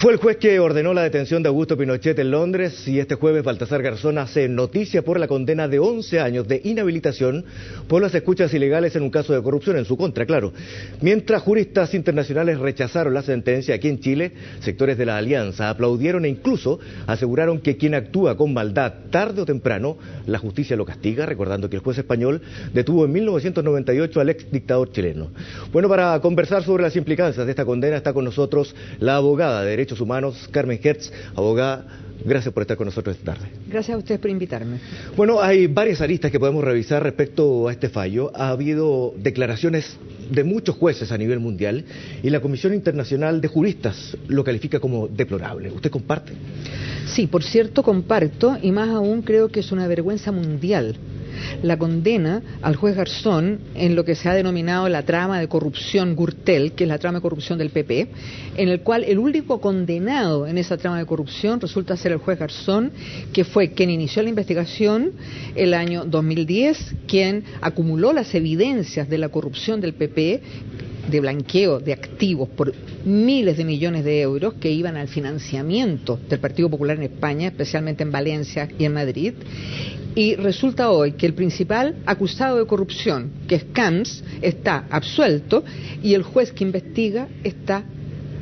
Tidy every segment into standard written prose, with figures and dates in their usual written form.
Fue el juez que ordenó la detención de Augusto Pinochet en Londres y este jueves Baltasar Garzón hace noticia por la condena de 11 años de inhabilitación por las escuchas ilegales en un caso de corrupción en su contra, claro. Mientras juristas internacionales rechazaron la sentencia aquí en Chile, sectores de la Alianza aplaudieron e incluso aseguraron que quien actúa con maldad tarde o temprano, la justicia lo castiga, recordando que el juez español detuvo en 1998 al ex dictador chileno. Bueno, para conversar sobre las implicancias de esta condena está con nosotros la abogada de Derechos Humanos, Carmen Hertz. Abogada, gracias por estar con nosotros esta tarde. Gracias a ustedes por invitarme. Bueno, hay varias aristas que podemos revisar respecto a este fallo. Ha habido declaraciones de muchos jueces a nivel mundial y la Comisión Internacional de Juristas lo califica como deplorable. ¿Usted comparte? Sí, por cierto, comparto, y más aún creo que es una vergüenza mundial la condena al juez Garzón en lo que se ha denominado la trama de corrupción Gürtel, que es la trama de corrupción del PP, en el cual el único condenado en esa trama de corrupción resulta ser el juez Garzón, que fue quien inició la investigación el año 2010, quien acumuló las evidencias de la corrupción del PP, de blanqueo de activos por miles de millones de euros que iban al financiamiento del Partido Popular en España, especialmente en Valencia y en Madrid. Y resulta hoy que el principal acusado de corrupción, que es Camps, está absuelto y el juez que investiga está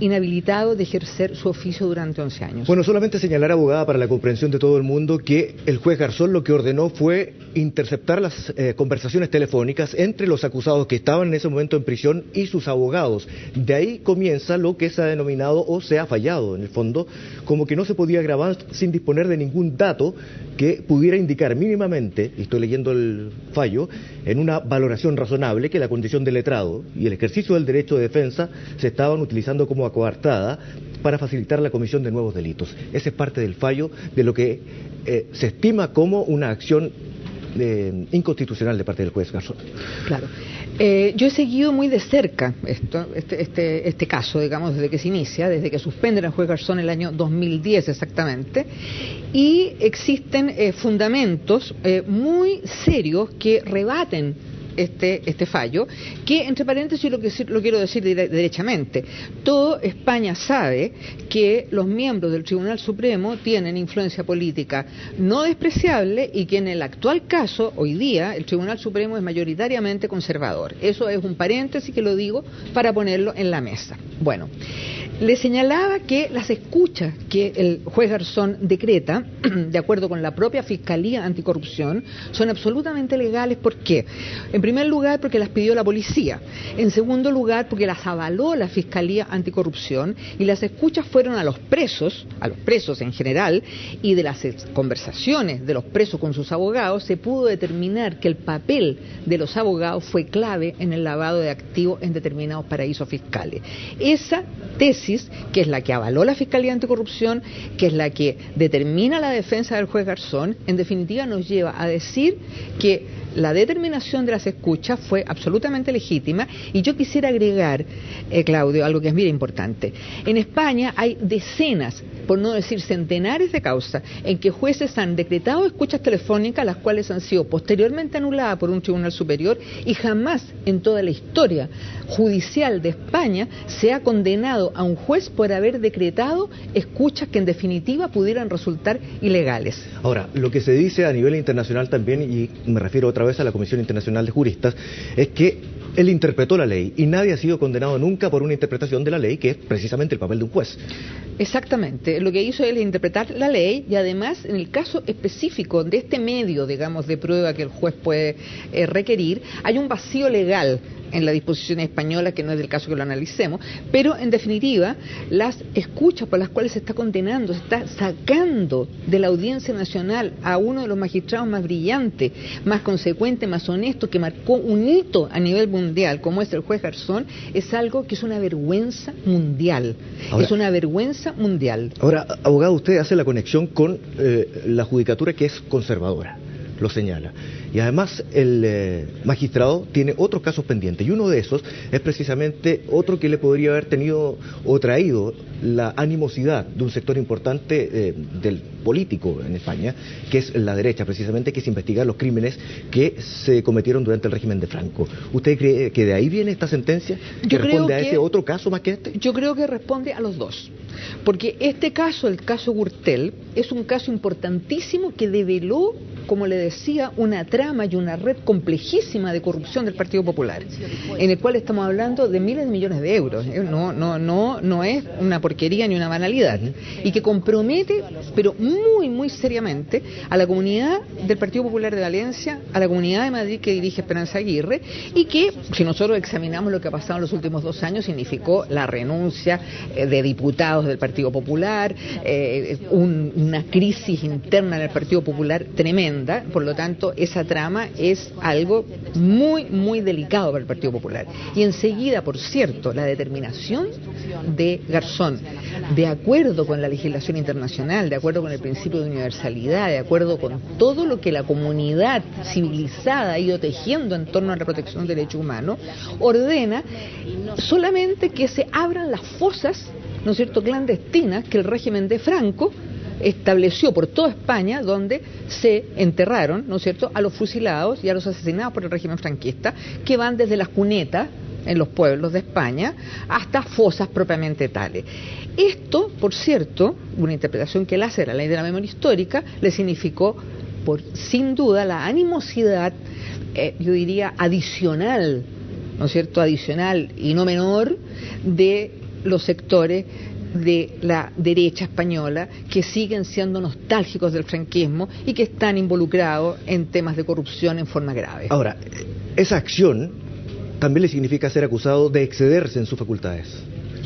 inhabilitado de ejercer su oficio durante 11 años. Bueno, solamente señalar, abogada, para la comprensión de todo el mundo, que el juez Garzón lo que ordenó fue interceptar las conversaciones telefónicas entre los acusados que estaban en ese momento en prisión y sus abogados. De ahí comienza lo que se ha denominado, o se ha fallado en el fondo, como que no se podía grabar sin disponer de ningún dato que pudiera indicar mínimamente, y estoy leyendo el fallo, en una valoración razonable que la condición de letrado y el ejercicio del derecho de defensa se estaban utilizando como coartada para facilitar la comisión de nuevos delitos. Ese es parte del fallo de lo que se estima como una acción inconstitucional de parte del juez Garzón. Claro. Yo he seguido muy de cerca este caso, digamos, desde que se inicia, desde que suspenden al juez Garzón en el año 2010 exactamente, y existen fundamentos muy serios que rebaten este fallo, que entre paréntesis lo quiero decir derechamente. Todo España sabe que los miembros del Tribunal Supremo tienen influencia política no despreciable y que en el actual caso, hoy día, el Tribunal Supremo es mayoritariamente conservador. Eso es un paréntesis que lo digo para ponerlo en la mesa. Bueno, le señalaba que las escuchas que el juez Garzón decreta, de acuerdo con la propia Fiscalía Anticorrupción, son absolutamente legales. ¿Por qué? En primer lugar, porque las pidió la policía. En segundo lugar, porque las avaló la Fiscalía Anticorrupción, y las escuchas fueron a los presos en general, y de las conversaciones de los presos con sus abogados se pudo determinar que el papel de los abogados fue clave en el lavado de activos en determinados paraísos fiscales. Esa tesis, que es la que avaló la Fiscalía Anticorrupción, que es la que determina la defensa del juez Garzón, en definitiva nos lleva a decir que la determinación de las escuchas fue absolutamente legítima. Y yo quisiera agregar, Claudio, algo que es bien importante. En España hay decenas, por no decir centenares de causas en que jueces han decretado escuchas telefónicas, las cuales han sido posteriormente anuladas por un tribunal superior, y jamás en toda la historia judicial de España se ha condenado a un juez por haber decretado escuchas que en definitiva pudieran resultar ilegales. Ahora, lo que se dice a nivel internacional también, y me refiero otra vez a la Comisión Internacional de Juristas, es que él interpretó la ley y nadie ha sido condenado nunca por una interpretación de la ley, que es precisamente el papel de un juez. Exactamente, lo que hizo él es interpretar la ley, y además en el caso específico de este medio, digamos, de prueba que el juez puede requerir, hay un vacío legal en la disposición española, que no es del caso que lo analicemos, pero en definitiva las escuchas por las cuales se está condenando, se está sacando de la Audiencia Nacional a uno de los magistrados más brillantes, más consecuentes, más honestos, que marcó un hito a nivel mundial, como es el juez Garzón, es algo que es una vergüenza mundial. Ahora, es una vergüenza mundial. Ahora, abogado, usted hace la conexión con la judicatura, que es conservadora. lo señala. Y además el magistrado tiene otros casos pendientes, y uno de esos es precisamente otro que le podría haber tenido o traído la animosidad de un sector importante del político en España, que es la derecha precisamente, que es investigar los crímenes que se cometieron durante el régimen de Franco. ¿Usted cree que de ahí viene esta sentencia? ¿Que responde a ese otro caso más que este? Yo creo que responde a los dos, porque este caso, el caso Gürtel, es un caso importantísimo que develó, como le decía, una trama y una red complejísima de corrupción del Partido Popular, en el cual estamos hablando de miles de millones de euros. No es una porquería ni una banalidad, y que compromete, pero muy, muy seriamente, a la comunidad del Partido Popular de Valencia, a la comunidad de Madrid que dirige Esperanza Aguirre, y que, si nosotros examinamos lo que ha pasado en los últimos 2 años, significó la renuncia de diputados del Partido Popular, una crisis interna en el Partido Popular tremenda. Por lo tanto, esa trama es algo muy, muy delicado para el Partido Popular. Y enseguida, por cierto, la determinación de Garzón, de acuerdo con la legislación internacional, de acuerdo con el principio de universalidad, de acuerdo con todo lo que la comunidad civilizada ha ido tejiendo en torno a la protección de derechos humanos, ordena solamente que se abran las fosas, ¿no es cierto?, clandestinas que el régimen de Franco estableció por toda España, donde se enterraron, ¿no es cierto?, a los fusilados y a los asesinados por el régimen franquista, que van desde las cunetas en los pueblos de España hasta fosas propiamente tales. Esto, por cierto, una interpretación que él hace de la ley de la memoria histórica, le significó, sin duda, la animosidad, yo diría, adicional, ¿no es cierto?, adicional y no menor, de los sectores de la derecha española que siguen siendo nostálgicos del franquismo y que están involucrados en temas de corrupción en forma grave. Ahora, esa acción también le significa ser acusado de excederse en sus facultades.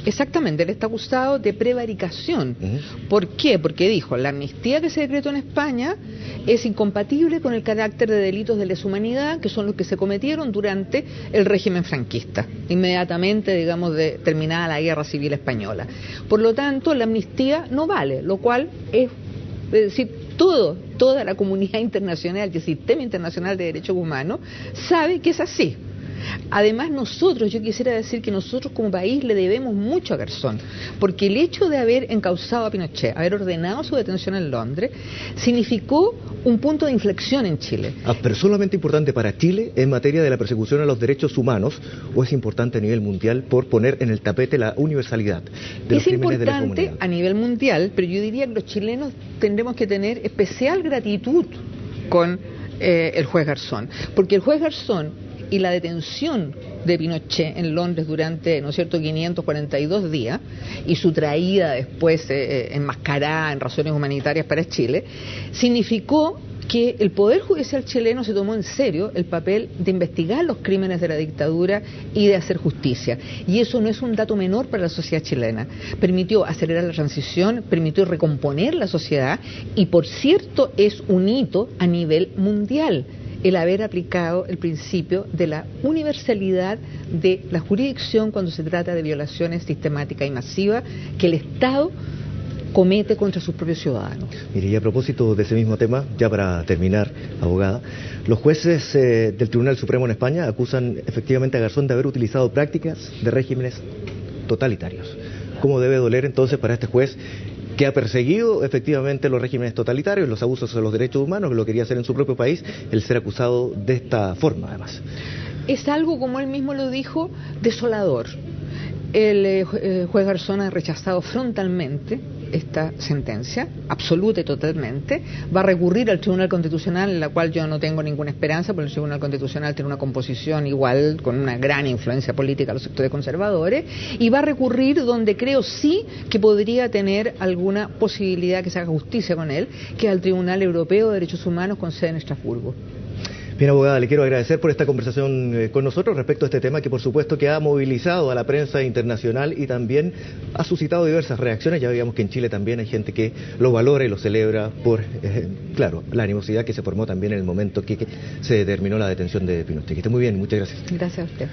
Exactamente, él está acusado de prevaricación. ¿Por qué? Porque dijo, la amnistía que se decretó en España es incompatible con el carácter de delitos de lesa humanidad, que son los que se cometieron durante el régimen franquista, inmediatamente, digamos, de terminada la Guerra Civil Española. Por lo tanto, la amnistía no vale, lo cual es decir, toda la comunidad internacional y el sistema internacional de derechos humanos sabe que es así. Además, yo quisiera decir que nosotros como país le debemos mucho a Garzón, porque el hecho de haber encausado a Pinochet, haber ordenado su detención en Londres, significó un punto de inflexión en Chile. ¿Pero es solamente importante para Chile en materia de la persecución a los derechos humanos, o es importante a nivel mundial por poner en el tapete la universalidad de los crímenes de la comunidad? Es importante a nivel mundial, pero yo diría que los chilenos tendremos que tener especial gratitud con el juez Garzón, porque el juez Garzón y la detención de Pinochet en Londres durante, ¿no es cierto?, 542 días, y su traída después enmascarada en razones humanitarias para Chile, significó que el Poder Judicial chileno se tomó en serio el papel de investigar los crímenes de la dictadura y de hacer justicia. Y eso no es un dato menor para la sociedad chilena. Permitió acelerar la transición, permitió recomponer la sociedad y, por cierto, es un hito a nivel mundial el haber aplicado el principio de la universalidad de la jurisdicción cuando se trata de violaciones sistemáticas y masivas que el Estado comete contra sus propios ciudadanos. Mire, y a propósito de ese mismo tema, ya para terminar, abogada, los jueces del Tribunal Supremo en España acusan efectivamente a Garzón de haber utilizado prácticas de regímenes totalitarios. ¿Cómo debe doler entonces para este juez, que ha perseguido efectivamente los regímenes totalitarios, los abusos a los derechos humanos, que lo quería hacer en su propio país, el ser acusado de esta forma, además? Es algo, como él mismo lo dijo, desolador. El juez Garzón ha rechazado frontalmente esta sentencia, absoluta y totalmente. Va a recurrir al Tribunal Constitucional, en la cual yo no tengo ninguna esperanza, porque el Tribunal Constitucional tiene una composición igual, con una gran influencia política a los sectores conservadores, y va a recurrir donde creo sí que podría tener alguna posibilidad que se haga justicia con él, que es al Tribunal Europeo de Derechos Humanos con sede en Estrasburgo. Bien, abogada, le quiero agradecer por esta conversación con nosotros respecto a este tema que por supuesto que ha movilizado a la prensa internacional y también ha suscitado diversas reacciones. Ya veíamos que en Chile también hay gente que lo valora y lo celebra por, claro, la animosidad que se formó también en el momento que se determinó la detención de Pinochet. Que esté muy bien, muchas gracias. Gracias a usted.